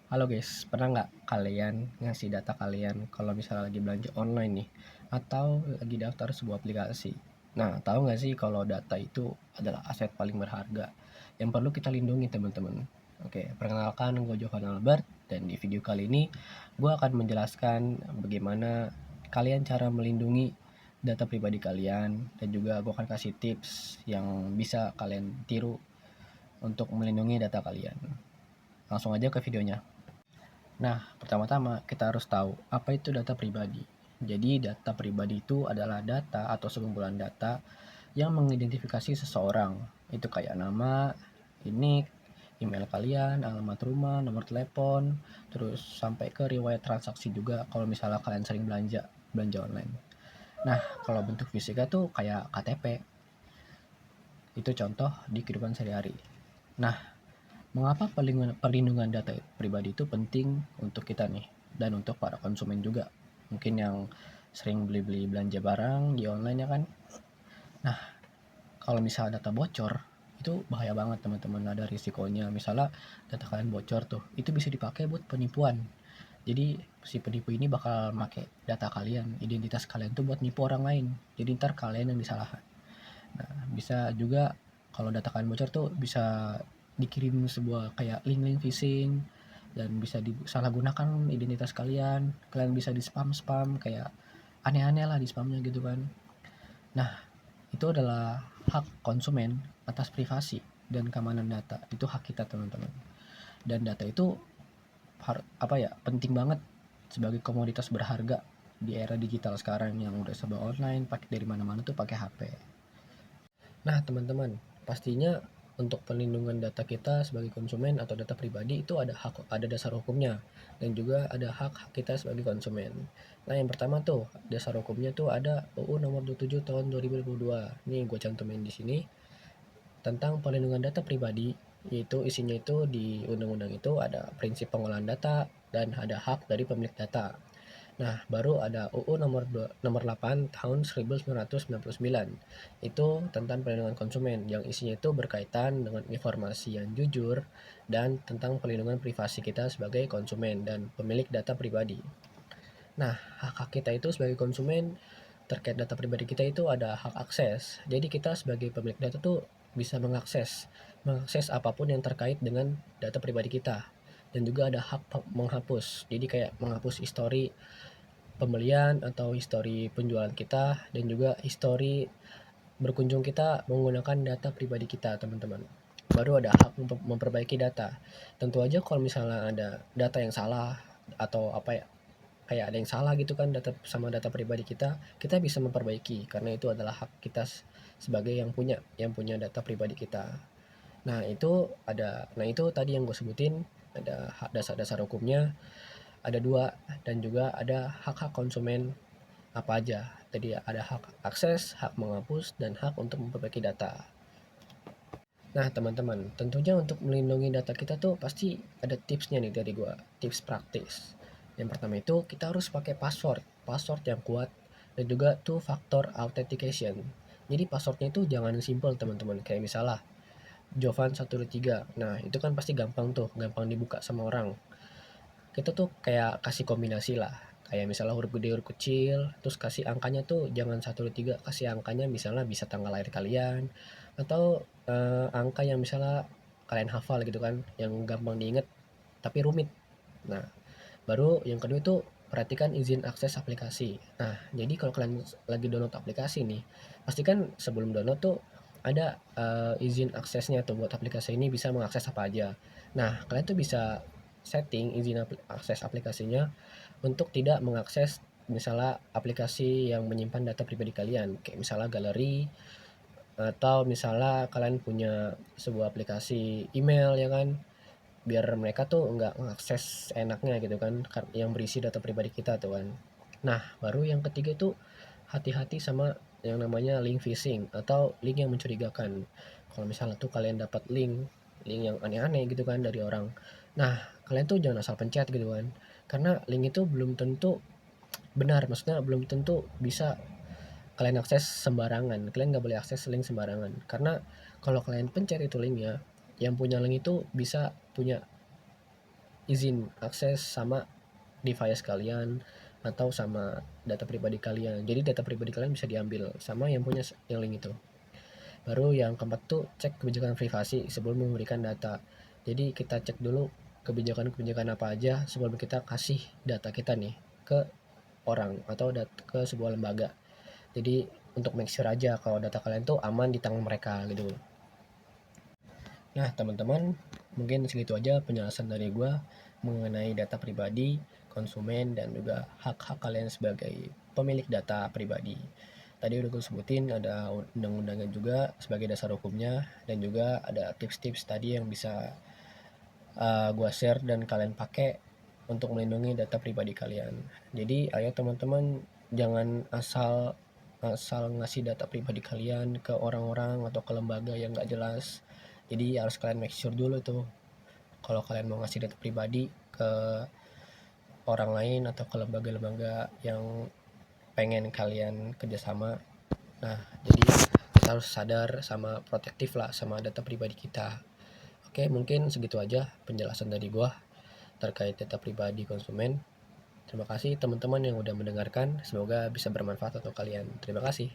Halo guys, pernah nggak kalian ngasih data kalian kalau misalnya lagi belanja online nih, atau lagi daftar sebuah aplikasi? Nah, tahu nggak sih kalau data itu adalah aset paling berharga yang perlu kita lindungi teman-teman. Oke, perkenalkan gue Jovan Albert, dan di video kali ini gue akan menjelaskan bagaimana kalian cara melindungi data pribadi kalian, dan juga gue akan kasih tips yang bisa kalian tiru untuk melindungi data kalian. Langsung aja ke videonya. Nah, pertama-tama kita harus tahu apa itu data pribadi. Jadi, data pribadi itu adalah data atau sekumpulan data yang mengidentifikasi seseorang. Itu kayak nama, nik, email kalian, alamat rumah, nomor telepon, terus sampai ke riwayat transaksi juga kalau misalnya kalian sering belanja online. Nah, kalau bentuk fisika tuh kayak KTP. Itu contoh di kehidupan sehari-hari. Nah, mengapa perlindungan data pribadi itu penting untuk kita nih, dan untuk para konsumen juga? Mungkin yang sering beli-beli belanja barang di online ya kan? Nah, kalau misalnya data bocor, itu bahaya banget teman-teman. Ada risikonya. Misalnya data kalian bocor tuh, itu bisa dipakai buat penipuan. Jadi si penipu ini bakal pakai data kalian, identitas kalian tuh buat nipu orang lain. Jadi ntar kalian yang disalahkan. Nah, bisa juga kalau data kalian bocor tuh bisa dikirim sebuah kayak link-link phishing, dan bisa disalahgunakan identitas kalian. Kalian bisa di spam-spam kayak aneh-aneh lah di spamnya gitu kan. Nah, itu adalah hak konsumen atas privasi dan keamanan data. Itu hak kita teman-teman. Dan data itu penting banget sebagai komoditas berharga di era digital sekarang yang udah serba online, pakai dari mana-mana tuh pakai HP. Nah, teman-teman, pastinya untuk perlindungan data kita sebagai konsumen atau data pribadi itu ada dasar hukumnya, dan juga ada hak kita sebagai konsumen. Nah, yang pertama tuh dasar hukumnya tuh ada UU nomor 27 tahun 2022. Nih gue cantumin di sini tentang perlindungan data pribadi, yaitu isinya itu di undang-undang itu ada prinsip pengolahan data dan ada hak dari pemilik data. Nah, baru ada UU nomor 8 tahun 1999. Itu tentang perlindungan konsumen yang isinya itu berkaitan dengan informasi yang jujur dan tentang perlindungan privasi kita sebagai konsumen dan pemilik data pribadi. Nah, hak-hak kita itu sebagai konsumen terkait data pribadi kita itu ada hak akses. Jadi kita sebagai pemilik data tuh bisa mengakses apapun yang terkait dengan data pribadi kita. Dan juga ada hak menghapus. Jadi kayak menghapus histori pembelian atau histori penjualan kita, dan juga histori berkunjung kita menggunakan data pribadi kita, teman-teman. Baru ada hak memperbaiki data. Tentu aja kalau misalnya ada data yang salah atau apa ya, kayak ada yang salah gitu kan data pribadi kita, kita bisa memperbaiki karena itu adalah hak kita sebagai yang punya data pribadi kita. Nah, itu tadi yang gue sebutin, ada hak dasar-dasar hukumnya, ada dua, dan juga ada hak-hak konsumen apa aja. Tadi ada hak akses, hak menghapus, dan hak untuk memperbaiki data. Nah, teman-teman, tentunya untuk melindungi data kita tuh pasti ada tipsnya nih dari gua, tips praktis. Yang pertama itu kita harus pakai password yang kuat, dan juga two factor authentication. Jadi passwordnya itu jangan simple teman-teman, kayak misalnya Jovan 123. Nah, itu kan pasti gampang dibuka sama orang. Kita tuh kayak kasih kombinasi lah, kayak misalnya huruf gede huruf kecil, terus kasih angkanya tuh jangan 123, kasih angkanya misalnya bisa tanggal lahir kalian, atau angka yang misalnya kalian hafal gitu kan, yang gampang diinget tapi rumit. Nah, baru yang kedua itu perhatikan izin akses aplikasi. Nah, jadi kalau kalian lagi download aplikasi nih, pastikan sebelum download tuh ada izin aksesnya tuh, buat aplikasi ini bisa mengakses apa aja. Nah, kalian tuh bisa setting izin akses aplikasinya untuk tidak mengakses misalnya aplikasi yang menyimpan data pribadi kalian, kayak misalnya galeri, atau misalnya kalian punya sebuah aplikasi email ya kan, biar mereka tuh nggak mengakses enaknya gitu kan, yang berisi data pribadi kita tuh kan. Nah, baru yang ketiga tuh hati-hati sama yang namanya link phishing atau link yang mencurigakan. Kalau misalnya tuh kalian dapat link yang aneh-aneh gitu kan dari orang, nah kalian tuh jangan asal pencet gitu kan, karena link itu belum tentu benar, maksudnya belum tentu bisa kalian akses sembarangan. Kalian nggak boleh akses link sembarangan, karena kalau kalian pencet itu linknya, yang punya link itu bisa punya izin akses sama device kalian atau sama data pribadi kalian. Jadi data pribadi kalian bisa diambil sama yang punya yang link itu. Baru yang keempat tuh cek kebijakan privasi sebelum memberikan data. Jadi kita cek dulu kebijakan-kebijakan apa aja sebelum kita kasih data kita nih ke orang atau ke sebuah lembaga. Jadi untuk make sure aja kalau data kalian tuh aman di tangan mereka gitu. Nah teman-teman, mungkin segitu aja penjelasan dari gue mengenai data pribadi, konsumen, dan juga hak-hak kalian sebagai pemilik data pribadi. Tadi udah gue sebutin ada undang-undangnya juga sebagai dasar hukumnya, dan juga ada tips-tips tadi yang bisa gue share dan kalian pakai untuk melindungi data pribadi kalian. Jadi ayo teman-teman, jangan asal ngasih data pribadi kalian ke orang-orang atau ke lembaga yang gak jelas. Jadi harus kalian make sure dulu tuh kalau kalian mau ngasih data pribadi ke orang lain atau ke lembaga-lembaga yang pengen kalian kerjasama. Nah jadi kita harus sadar sama protektif lah sama data pribadi kita. Oke, mungkin segitu aja penjelasan dari gua terkait data pribadi konsumen. Terima kasih teman-teman yang udah mendengarkan. Semoga bisa bermanfaat untuk kalian. Terima kasih.